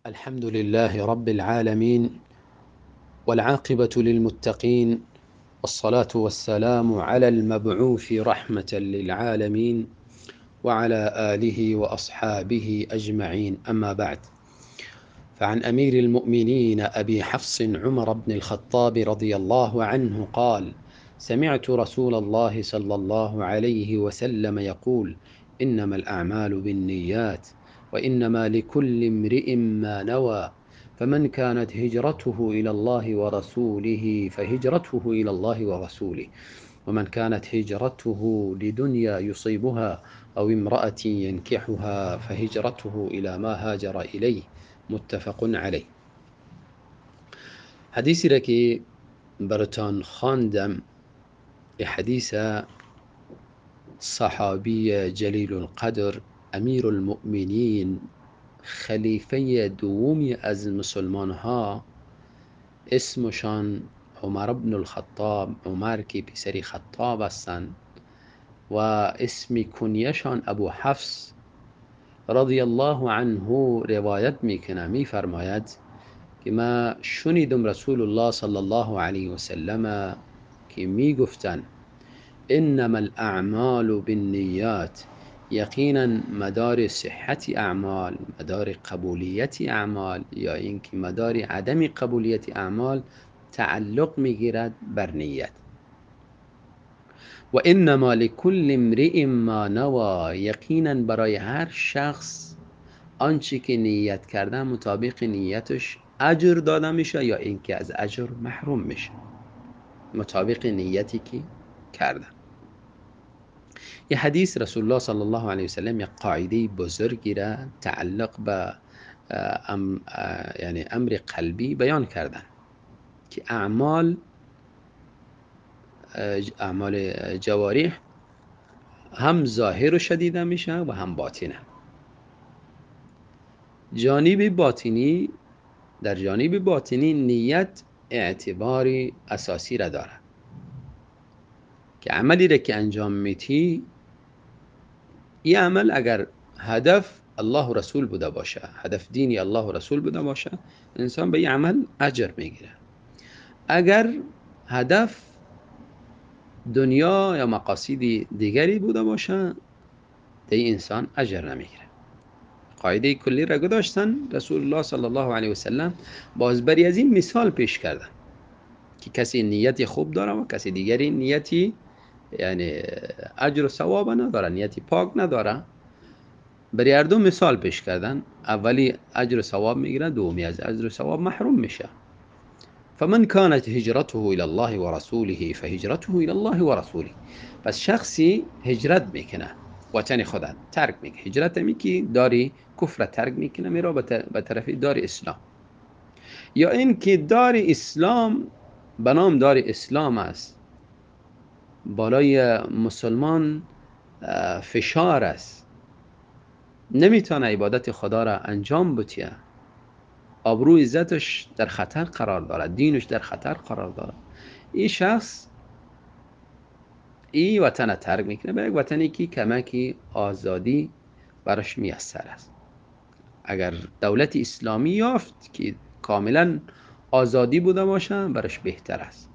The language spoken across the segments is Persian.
الحمد لله رب العالمين والعاقبة للمتقين والصلاة والسلام على المبعوث رحمة للعالمين وعلى آله وأصحابه أجمعين، أما بعد. فعن أمير المؤمنين أبي حفص عمر بن الخطاب رضي الله عنه قال: سمعت رسول الله صلى الله عليه وسلم يقول: إنما الأعمال بالنيات وإنما لكل امرئ ما نوى، فمن كانت هجرته إلى الله ورسوله فهجرته إلى الله ورسوله، ومن كانت هجرته لدنيا يصيبها أو امرأة ينكحها فهجرته إلى ما هاجر إليه. متفق علیه. حدیثی را که براتان خواندم حدیث صحابی جلیل القدر امیر المؤمنین خلیفه دومی از مسلمان ها، اسمشان عمر بن الخطاب، عمر که پسری خطاب هستند، و اسم کنیشان ابو حفص رضی الله عنه روایت میکنه، میفرماید که ما شنیدم رسول الله صلی الله علیه و سلم که میگفتن: انما الاعمال بالنیات، یقینا مدار صحت اعمال، مدار قبولیت اعمال یا اینکه مدار عدم قبولیت اعمال تعلق میگیرد بر نیت. و انما لكل امرئ ما نوى، یقینا برای هر شخص آنچه که نیت کرده مطابق نیتش اجر داده میشه یا اینکه از اجر محروم میشه، مطابق نیتی که کرده. یه حدیث رسول الله صلی الله علیه وسلم یک قاعده بزرگی را تعلق به یعنی امر قلبی بیان کردن که اعمال جوارح هم ظاهر و شدیده میشه و هم باطنه. جانب باطنی، در جانب باطنی نیت اعتباری اساسی را داره که عملی را که انجام میدی، این عمل اگر هدف الله و رسول بوده باشه، هدف دینی الله و رسول بوده باشه، انسان به این عمل اجر میگیره. اگر هدف دنیا یا مقاصد دیگری بوده باشه، دی انسان اجر نمیگیره. قاعده کلی را گذاشتن رسول الله صلی الله علیه و سلم، بازبری از این مثال پیش کردن که کسی نیتی خوب داره و کسی دیگری نیتی یعنی اجر و ثواب نداره، نیتی پاک نداره. برای هر دو مثال پیش کردن، اولی اجر و ثواب میگیره، دومی از اجر و ثواب محروم میشه. فمن كانت هجرته الى الله ورسوله فهجرته الى الله ورسوله، پس شخصی هجرت میکنه، وطن خدا ترک میکنه، هجرت میکی داری کفر ترک میکنه، میره به طرف دار اسلام، یا این که دار اسلام به نام دار اسلام است، بالای مسلمان فشار است، نمیتونه عبادت خدا را انجام بده، آبرو عزتش در خطر قرار داره، دینش در خطر قرار داره، این شخص این وطن ترک میکنه به یک وطنی که کمکی آزادی براش میسر است. اگر دولت اسلامی یافت که کاملا آزادی بوده باشه براش بهتر است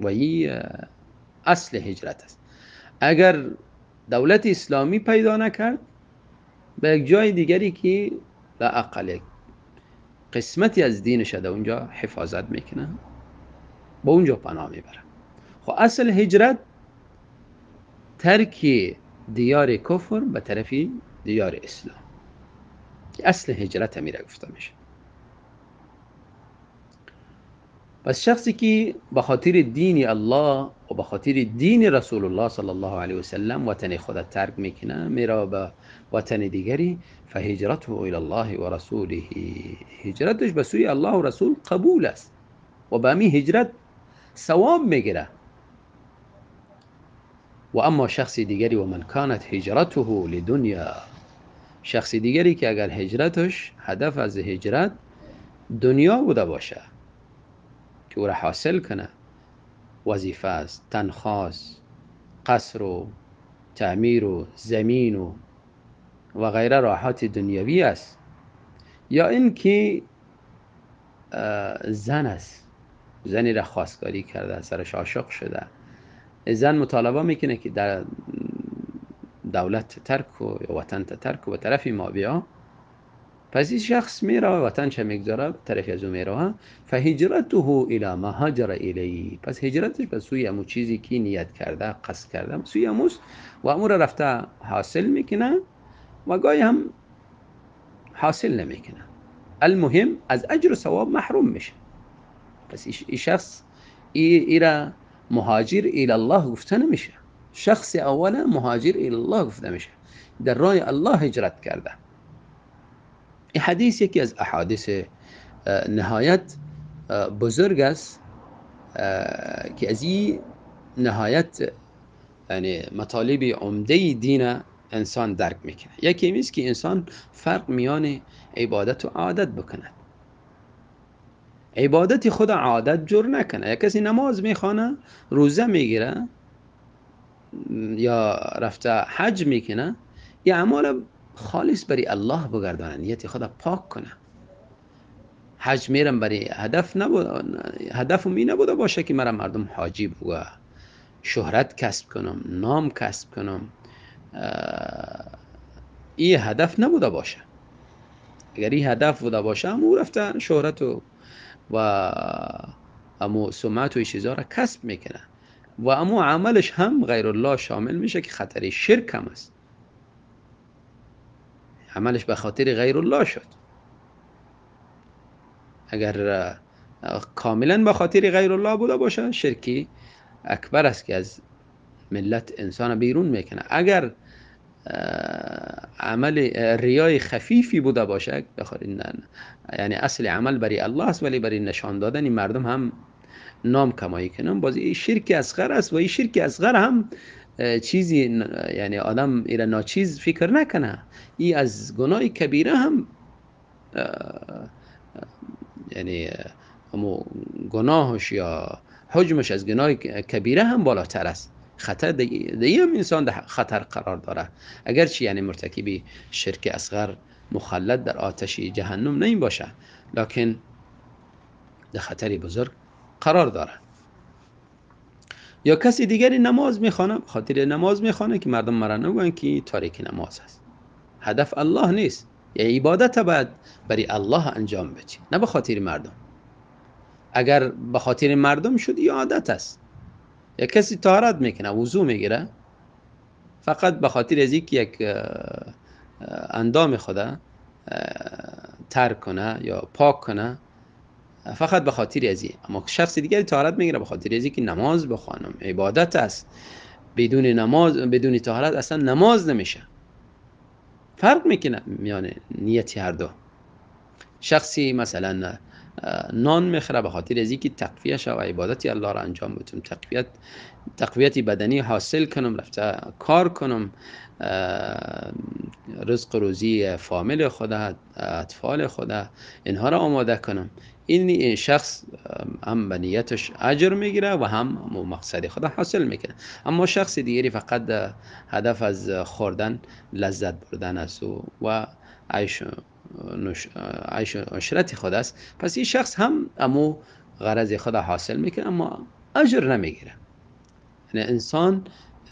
و این اصل هجرت است. اگر دولت اسلامی پیدا نکرد، به یک جای دیگری که لااقل قسمتی از دینش در اونجا حفاظت میکنه، با اونجا پناه میبره. خب اصل هجرت ترک دیار کفر به طرف دیار اسلام، که اصل هجرت میره گفته میشه. پس شخصی که به خاطر دین الله و به خاطر دین رسول الله صلی الله علیه و سلم وطن خود ترک میکنه، میره به وطن دیگری، فهجرته الی الله و رسوله، هجرتش به سوی الله و رسول قبول است و به همین هجرت ثواب میگیره. و اما شخص دیگری، و من کانت هجرته لدنیا، شخص دیگری که اگر هجرتش، هدف از هجرت دنیا بوده باشه که او را حاصل کنه، وظیفه است، تنخواست، قصر و تعمیر و زمین و غیره راحات دنیوی است، یا این که زن است، زنی را خواستگاری کرده، سرش عاشق شده، زن مطالبه میکنه که در دولت ترک و وطن ترک و به طرف ما بیا، پس این شخص میره وطنش میگذاره، به طرف از او میره، فهجرته الی ما هاجر الیه، پس هجرتش به سوی امو چیزی که نیت کرده، قصد کرده، سوی اموست و امو را رفته حاصل میکنه و گاهی هم حاصل نمیکنه. المهم از اجر و ثواب محروم میشه. پس این شخص ایرا مهاجر الی الله گفته نمیشه. شخص اولا مهاجر الی الله گفته میشه، در راه الله هجرت کرده. این حدیث یکی از احادیث نهایت بزرگ است که از این نهایت یعنی مطالب عمده دین انسان درک میکنه. یکی میست که انسان فرق میان عبادت و عادت بکنه. عبادت خود عادت جور نکنه. یک کسی نماز میخوانه، روزه میگیره یا رفته حج میکنه، یا اعمال خالص برای الله بگردانه، نیت خود پاک کنه. حج میرم برای هدف می نبوده باشه که مرا مردم حاجی بگه، شهرت کسب کنم، نام کسب کنم، این هدف نبوده باشه. اگر این هدف بوده باشه امو رفتن شهرت و امو سمعت و این چیزا را کسب میکنه و امو عملش هم غیر الله شامل میشه که خطر شرک هم است. عملش به خاطر غیر الله شد. اگر کاملا به خاطر غیر الله بوده باشه شرکی اکبر است که از ملت انسان بیرون میکنه. اگر عمل ریای خفیفی بوده باشه، یعنی اصل عمل برای الله است ولی برای نشان دادن مردم هم نام کمایی کنن، باز این شرک اصغر است و این شرک اصغر هم چیزی یعنی آدم ایره ناچیز فکر نکنه، این از گناه کبیره هم یعنی گناهش یا حجمش از گناه کبیره هم بالاتر است. خطر دیگه هم انسان در خطر قرار داره، اگرچه یعنی مرتکبی شرک اصغر مخلد در آتش جهنم نمی باشه، لکن در خطری بزرگ قرار داره. یا کسی دیگری نماز میخوانه، خاطر نماز میخوانه که مردم مرا نگوین که تاریک نماز است. هدف الله نیست، یا عبادت باید برای الله انجام بدی، نه به خاطر مردم. اگر به خاطر مردم شد یا عادت است. یا کسی طهارت میکنه، وضو میگیره، فقط به خاطر از اینکه یک اندام خدا ترک کنه یا پاک کنه، فقط به خاطر از این. اما شخص دیگری طهارت میگیره به خاطر از اینکه نماز بخوانم، عبادت است. بدون نماز، بدون طهارت اصلا نماز نمیشه. فرق میکنه میان نیتی هر دو. شخصی مثلا نان میخوره به خاطر از اینکه تقویت و عبادت الله را انجام بدم، تقویت بدنی حاصل کنم، رفته کار کنم، رزق روزی فامیل خدا، اطفال خدا، اینها را آماده کنم. این شخص هم به نیتش اجر میگیره و هم مقصد خدا حاصل میکنه. اما شخص دیگری فقط هدف از خوردن، لذت بردن است و عیش عشرت خود است، پس این شخص هم امو غرض خدا حاصل میکنه اما اجر نمیگیره. یعنی انسان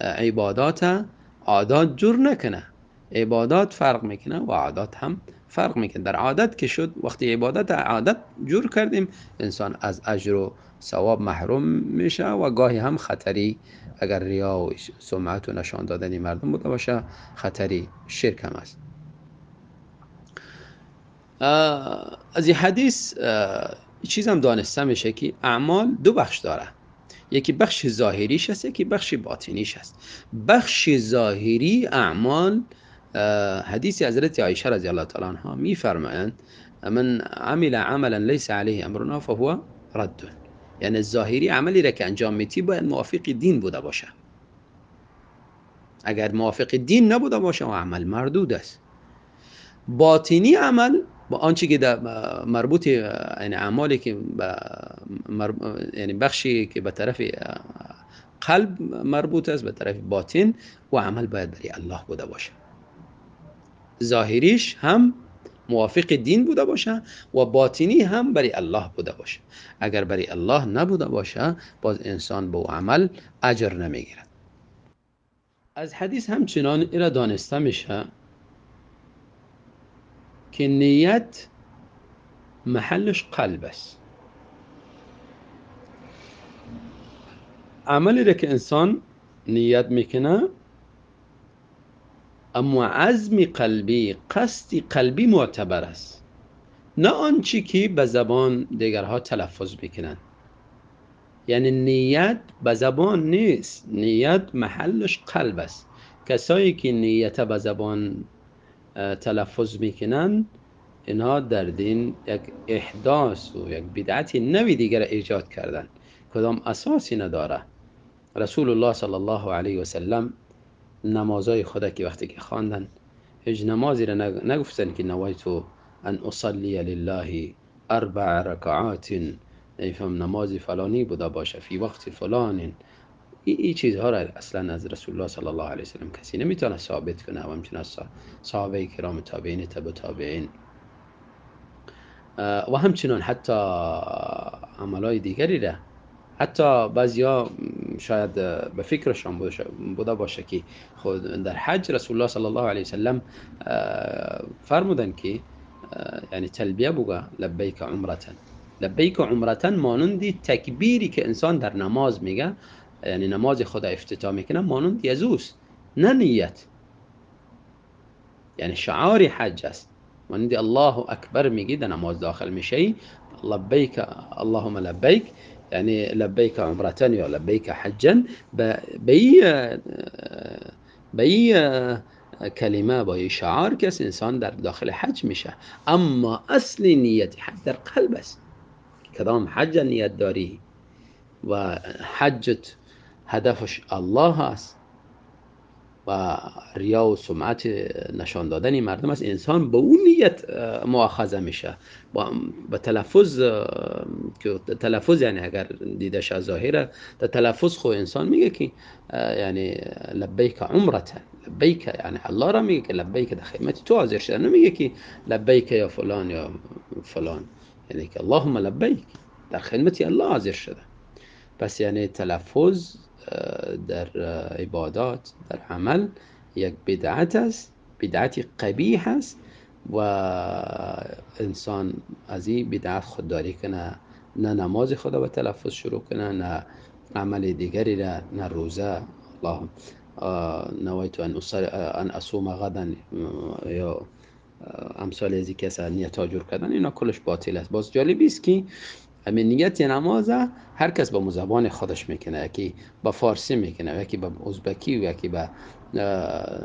عبادات عادات جور نکنه. عبادات فرق میکنه و عادات هم فرق میکنه. در عادت که شد، وقتی عبادت عادت جور کردیم، انسان از اجر و ثواب محروم میشه و گاهی هم خطری، اگر ریا و سمعت و نشان دادن مردم بوده باشه، خطری شرک هم است. از این حدیث چیز هم دانسته میشه که اعمال دو بخش داره. یکی بخش ظاهریش هست، یکی بخش باطنیش هست. بخش ظاهری اعمال، حدیث حضرت عایشه رضی الله تعالی عنها میفرمایند من عمل عملا لیس علیه امرنا فهو رد. یعنی ظاهری عملی را که انجام میدی باید موافق دین بوده باشه. اگر موافق دین نبوده باشه و عمل مردود است. باطنی عمل با آنچه که مربوط، یعنی اعمالی که یعنی بخشی که به طرف قلب مربوط است، به طرف باطن، و عمل باید برای الله بوده باشه. ظاهریش هم موافق دین بوده باشه و باطنی هم برای الله بوده باشه. اگر برای الله نبوده باشه باز انسان به عمل اجر نمیگیرد. از حدیث همچنان ایرا دانسته میشه که نیت محلش قلب است. عملی را که انسان نیت میکنه اما عزم قلبی، قصد قلبی معتبر است، نه آنچه که به زبان دیگرها تلفظ میکنن. یعنی نیت به زبان نیست، نیت محلش قلب است. کسایی که نیت به زبان تلفظ میکنن اینها در دین یک احداث و یک بدعت نوی دیگر ایجاد کردن، کدام اساسی نداره. رسول الله صلی الله علیه و سلم نمازای خدا که وقتی که خواندن هیچ نمازی را نگفتن که نوایتو ان اصلی لله 4 رکعات، نمیفهم نمازی فلانی بوده باشه فی وقت فلان. این چیزها را اصلا از رسول الله صلی الله علیه و سلم کسی نمیتونه ثابت کنه و همچنین از صحابه کرام تابعین تبع تابعین و همچنین حتی عملای دیگری را حتی بعضیا شاید به فکرشان بوده باشه که خود در حج رسول الله صلی الله علیه وسلم فرمودن که یعنی تلبیه بگه لبیک عمرتن. لبیک عمرتن مانندی تکبیری که انسان در نماز میگه، یعنی نماز خدا افتتاح میکنه، مانند یزوس، نه نیت. یعنی شعار حج است. مانند الله اکبر میگی در نماز داخل میشی، لبیک اللهم لبیک، یعنی لبیک عمرتن یا لبیک حجن، به این کلمه با این شعار کس انسان در داخل حج میشه. اما اصل نیت حج در قلب است. کدام حج نیت داری و حجت هدفش الله است و ریا و سمعت نشان دادن مردم است، انسان به اون نیت مؤاخذه میشه. با تلفظ که تلفظ یعنی اگر دیده شه ظاهره، در تلفظ خو انسان میگه که یعنی لبیک عمرتن، لبیک یعنی الله را میگه که لبیک در خدمت تو حاضر شدم، نمیگه که لبیک یا فلان یا فلان، یعنی که اللهم لبیک در خدمت الله حاضر شده. پس یعنی تلفظ در عبادات، در عمل یک بدعت است، بدعت قبیح است و انسان از این بدعت خودداری کنه، نه نماز خدا به تلفظ شروع کنه، نه عمل دیگری را، نه روزه. الله نویت ان اصوم غدا یا امثال از که از نیت جور کردن، اینا کلش باطل است. باز جالبی است که همین نیت نماز هر کس با زبان خودش میکنه، یکی با فارسی میکنه، یکی با ازبکی، یکی با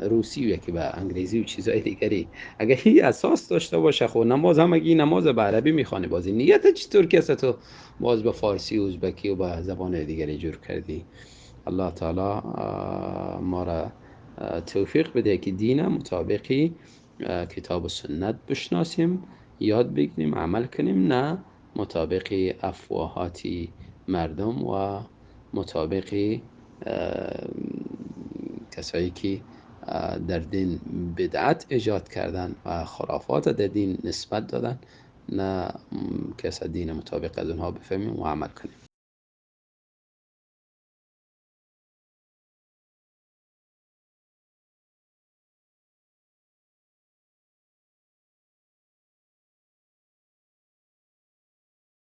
روسی، یکی با انگلیسی و چیزای دیگری. اگه این اساس داشته باشه خب نماز هم اگه نماز به عربی میخوانی، بازی نیت چطور که تو باز با فارسی و ازبکی و با زبان دیگری جور کردی؟ الله تعالی ما را توفیق بده که دین مطابقی کتاب و سنت بشناسیم، یاد بگیریم، عمل کنیم، نه مطابق افواهات مردم و مطابق کسایی که در دین بدعت ایجاد کردن و خرافات در دین نسبت دادن، نه کس دین مطابق از اونها بفهمیم و عمل کنیم.